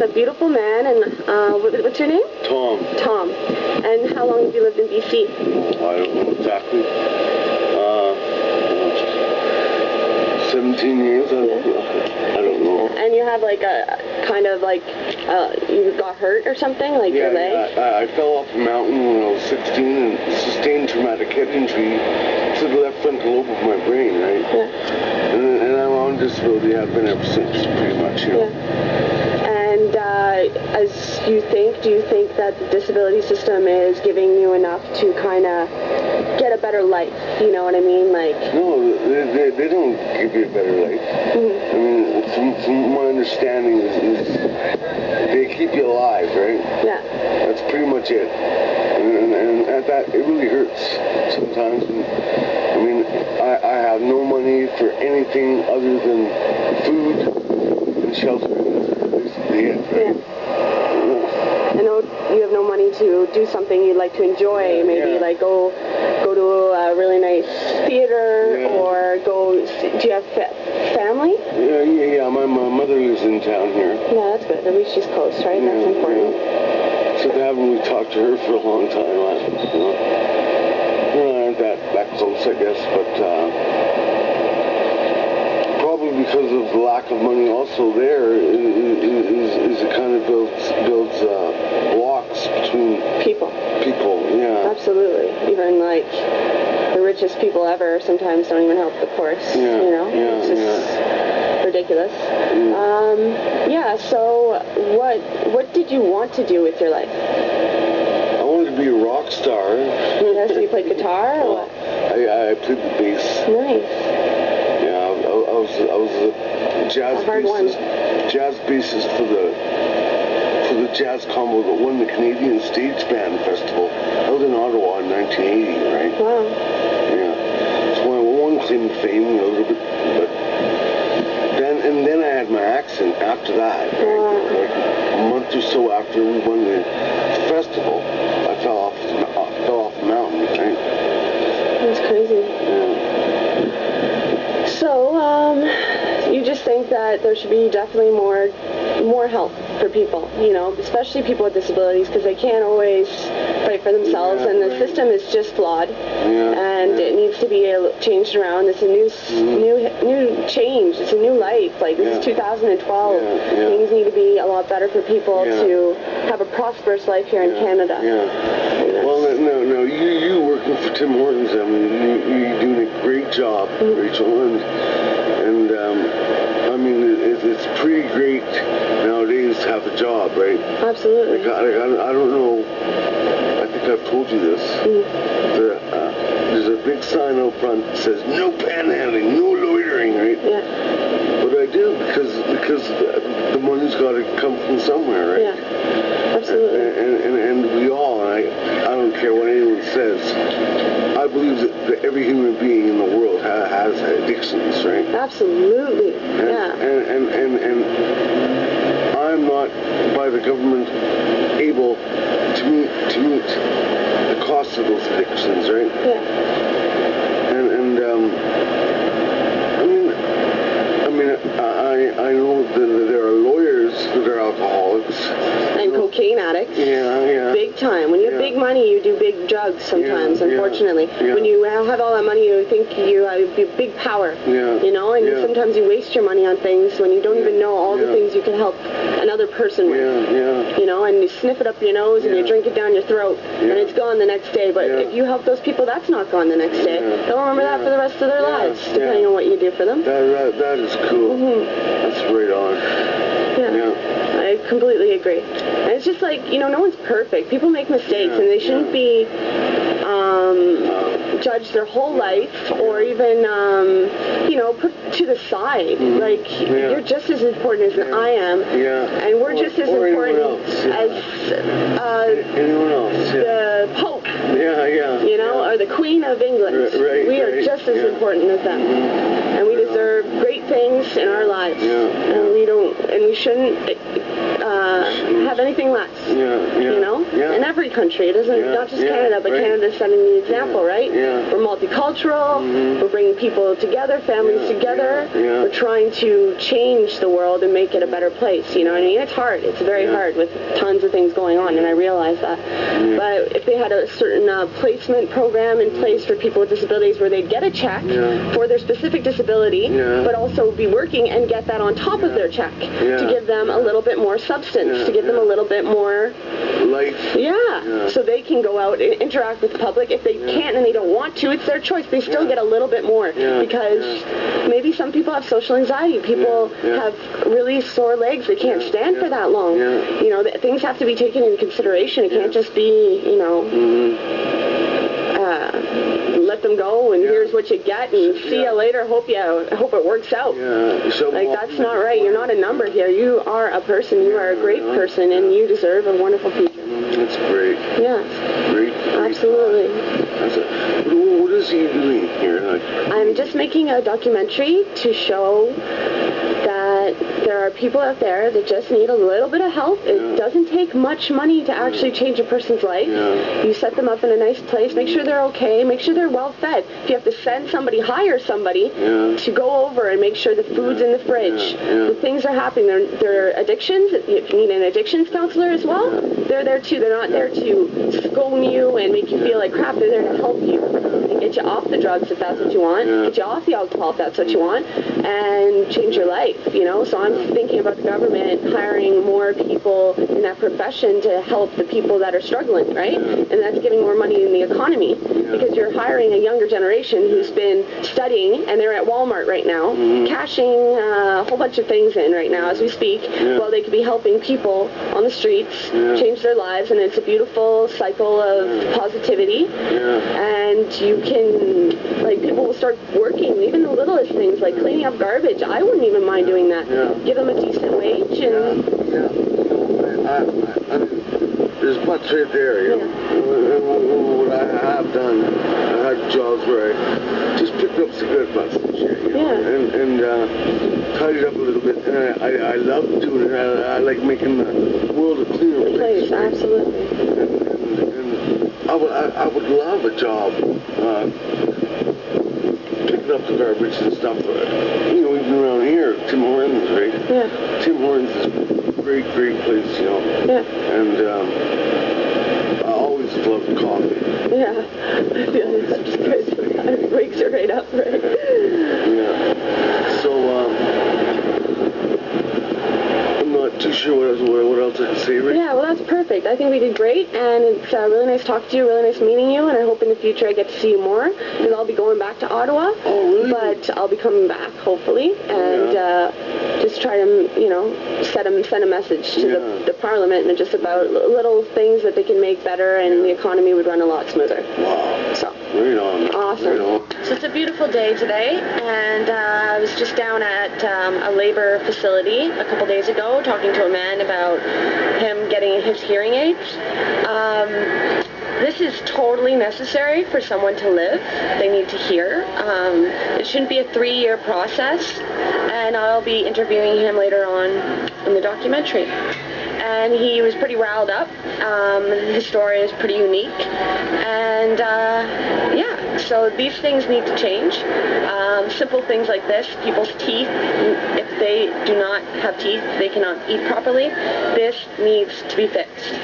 a beautiful man, and what's your name? Tom. Tom. And how long have you lived in BC? I don't know exactly. 17 years, I don't know. And you have like a kind of like, you got hurt or something, like your leg? Yeah, I fell off a mountain when I was 16 and sustained traumatic head injury to the left frontal lobe of my brain, right? Yeah. And I'm on disability, I've been ever since, pretty much, you know. Yeah. And as do you think that the disability system is giving you enough to kind of get a better life? You know what I mean? Like, no, they don't give you a better life. I mean, from my understanding is they keep you alive, right? Yeah. That's pretty much it. And at that, it really hurts sometimes. And, I mean, I have no money for anything other than food and shelter. That's basically it, right? Yeah. I know you have no money to do something you'd like to enjoy, maybe like go to a really nice theater, or go, do you have family? Yeah, my mother lives in town here. Yeah, that's good. At least she's close, right? That's important. So I haven't really talked to her for a long time. You know, we're not that close, I guess, but probably because of the lack of money also there is it kind of builds blocks between people, yeah. Absolutely. Even like the richest people ever sometimes don't even help the poorest, you know? It's just ridiculous. So what did you want to do with your life? I wanted to be a rock star. Yeah, so you played guitar or what? I played the bass. Nice. Yeah, I was a jazz bassist for the jazz combo that won the Canadian Stage Band Festival held in Ottawa in 1980, right? Wow. Yeah. So I won claim to fame a little bit, but then I had my accident after that. Right? Wow. Like a month or so after we won the festival, I fell off the mountain, right? That's crazy. Yeah. So, you just think that there should be definitely more help for people, you know, especially people with disabilities, because they can't always fight for themselves, and the system is just flawed, and it needs to be changed around. It's a new change. It's a new life. Like, this is 2012. Things need to be a lot better for people to have a prosperous life here in Canada. Well, no, you working for Tim Hortons, I mean, you're doing a great job, Rachel, and I mean, it's pretty great nowadays to have a job, right? Absolutely. Like, I don't know, I think I've told you this, there's a big sign out front that says, no panhandling, no loitering, right? Yeah. But I do, because the money's got to come from somewhere, right? Yeah, absolutely. And we all, and I don't care what anyone says, I believe that every human being in the world has addictions, right? Absolutely. And I'm not, by the government, able to meet the cost of those addictions, right? Yeah. I know that there are lawyers that are alcoholics. And cocaine addicts. Yeah. Big time. When you have big money, you do big drugs sometimes, unfortunately. When you have all that money, you think you have big power. You know, and sometimes you waste your money on things when you don't even know all the things you can help another person with. You know, and you sniff it up your nose and you drink it down your throat, and it's gone the next day. But if you help those people, that's not gone the next day. They'll remember that for the rest of their lives, depending on what you do for them. That is cool. That's right on. Yeah. I completely agree. And it's just like, you know, no one's perfect. People make mistakes, and they shouldn't be judged their whole life, or even, you know, put to the side. Like, you're just as important as I am, and we're just as important as anyone else. The Pope. You know, or the Queen of England. We are just as important as them, and we deserve great things in our lives, and we shouldn't have anything less. You know? In every country. It isn't not just Canada, but Canada's setting the example, right? We're multicultural. We're bringing people together, families together. We're trying to change the world and make it a better place. You know what I mean? It's hard. It's very hard with tons of things going on, and I realize that. But if they had a certain placement program in place for people with disabilities where they'd get a check for their specific disability, but also be working and get that on top of their check to give them a little bit more substance, to give them a little bit more life. So they can go out and interact with the public. If they can't and they don't want to, it's their choice. They still get a little bit more because maybe some people have social anxiety. People have really sore legs. They can't stand for that long. You know, things have to be taken into consideration. It can't just be, you know, let them go and here's what you get and see you later. Hope it works out. Like, that's not right. You're not a number here. You are a person. You are a great person, and you deserve a wonderful future. That's great. Yeah. Great. Absolutely. What is he doing here? I'm just making a documentary to show that there are people out there that just need a little bit of help. It doesn't take much money to actually change a person's life. You set them up in a nice place, make sure they're okay, make sure they're well fed. If you have to send somebody, hire somebody to go over and make sure the food's in the fridge, the things are happening. Their addictions, if you need an addictions counselor as well, they're there too. They're not there to scold you and make you feel like crap. They're there to help you and get you off the drugs if that's what you want, get you off the alcohol if that's what you want, and change your life, you know? So I'm thinking about the government hiring more people in that profession to help the people that are struggling, right? And that's giving more money in the economy because you're hiring a younger generation who's been studying, and they're at Walmart right now, cashing a whole bunch of things in right now as we speak, while they could be helping people on the streets change their lives, and it's a beautiful cycle of positivity. And you can, like, people will start working, even the littlest things, like cleaning up garbage. I wouldn't even mind doing that. Give them a decent wage and... There's much right there, you know. What I have done, I had jobs where I just picked up cigarette butts and shit, you know, and tidied up a little bit. And I love doing it. I like making the world a cleaner place. Absolutely. And I would love a job picking up the garbage and stuff. You know, even around here, Tim Hortons, right? Tim Hortons is a great, great place, you know. And I always loved coffee. That's good. It wakes you right up, right? So, I'm not too sure what else I can say, right? Well, that's perfect. I think we did great, and it's really nice talking to you, really nice meeting you, and I hope in the future I get to see you more, because I'll be going back to Ottawa. Oh, really? But I'll be coming back, hopefully, and just try to, you know, send a message to the Parliament and just about little things that they can make better, and the economy would run a lot smoother. Wow. So. Right on. Awesome. Right on. So it's a beautiful day today, and I was just down at a labor facility a couple days ago talking to a man about him getting his hearing aids. This is totally necessary for someone to live. They need to hear. It shouldn't be a 3-year process, and I'll be interviewing him later on in the documentary. And he was pretty riled up. His story is pretty unique. And so these things need to change. Simple things like this, people's teeth, if they do not have teeth, they cannot eat properly. This needs to be fixed.